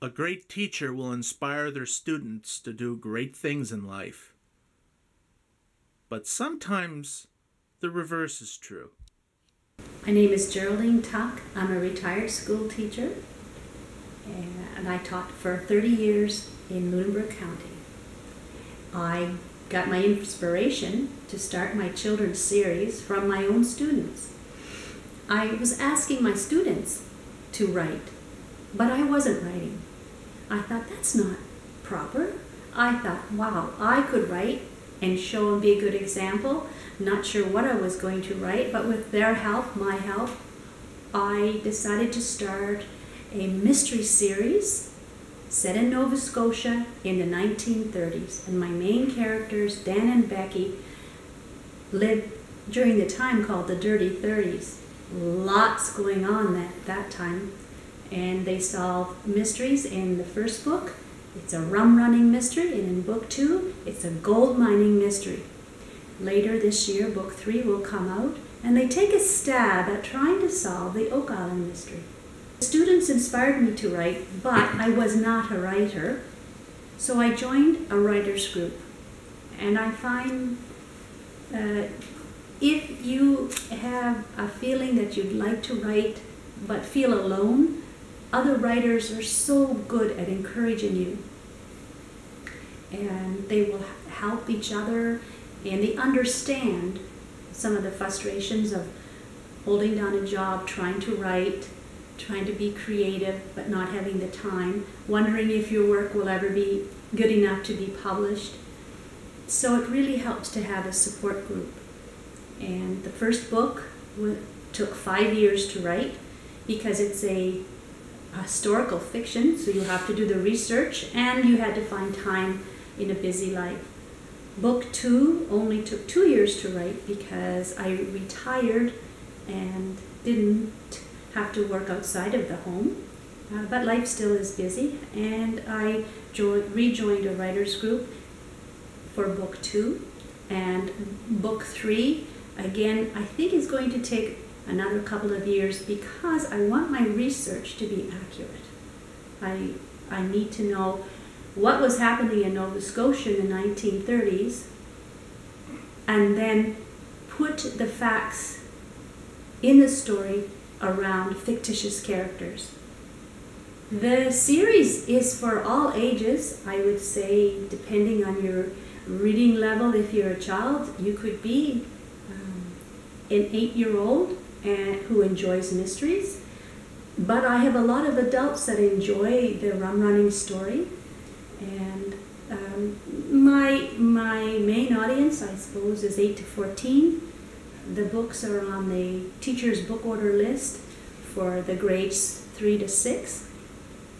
A great teacher will inspire their students to do great things in life. But sometimes the reverse is true. My name is Geraldine Tuck. I'm a retired school teacher, and I taught for 30 years in Lunenburg County. I got my inspiration to start my children's series from my own students. I was asking my students to write, but I wasn't writing. I thought, that's not proper. I thought, wow, I could write and show and be a good example. Not sure what I was going to write, but with their help, my help, I decided to start a mystery series set in Nova Scotia in the 1930s. And my main characters, Dan and Becky, lived during the time called the Dirty 30s. Lots going on at that time. And they solve mysteries in the first book. It's a rum running mystery, and in book 2, it's a gold mining mystery. Later this year, book 3 will come out, and they take a stab at trying to solve the Oak Island mystery. The students inspired me to write, but I was not a writer, so I joined a writer's group. And I find if you have a feeling that you'd like to write but feel alone, other writers are so good at encouraging you, and they will help each other, and they understand some of the frustrations of holding down a job, trying to write, trying to be creative but not having the time, wondering if your work will ever be good enough to be published. So it really helps to have a support group. And the first book took 5 years to write because it's a historical fiction, so you have to do the research and you had to find time in a busy life. Book 2 only took 2 years to write because I retired and didn't have to work outside of the home, but life still is busy, and I rejoined a writer's group for book 2. And book 3, again, I think is going to take another couple of years because I want my research to be accurate. I need to know what was happening in Nova Scotia in the 1930s and then put the facts in the story around fictitious characters. The series is for all ages, I would say, depending on your reading level. If you're a child, you could be an 8-year-old who enjoys mysteries, but I have a lot of adults that enjoy the rum running story, and my main audience, I suppose, is 8 to 14. The books are on the teacher's book order list for the grades 3 to 6.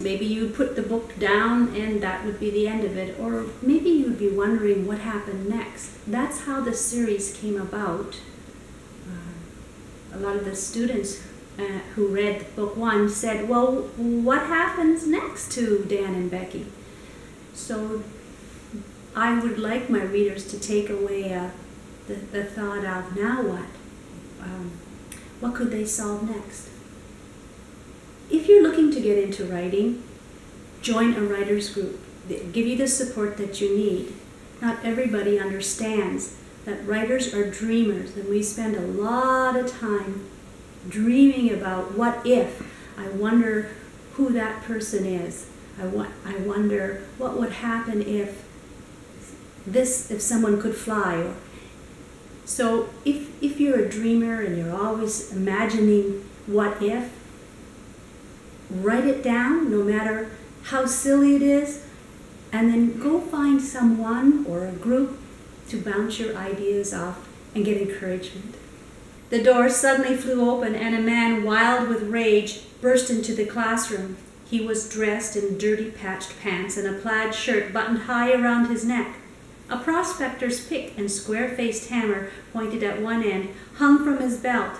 Maybe you'd put the book down and that would be the end of it, or maybe you'd be wondering what happened next. That's how the series came about. A lot of the students who read book 1 said, well, what happens next to Dan and Becky? So I would like my readers to take away the thought of, now what? What could they solve next? If you're looking to get into writing, join a writer's group. They'll give you the support that you need. Not everybody understands that writers are dreamers, and we spend a lot of time dreaming about what if. I wonder who that person is. I wonder what would happen if someone could fly. So if you're a dreamer and you're always imagining what if, write it down, no matter how silly it is, and then go find someone or a group to bounce your ideas off and get encouragement. The door suddenly flew open and a man, wild with rage, burst into the classroom. He was dressed in dirty patched pants and a plaid shirt buttoned high around his neck. A prospector's pick and square-faced hammer, pointed at one end, hung from his belt.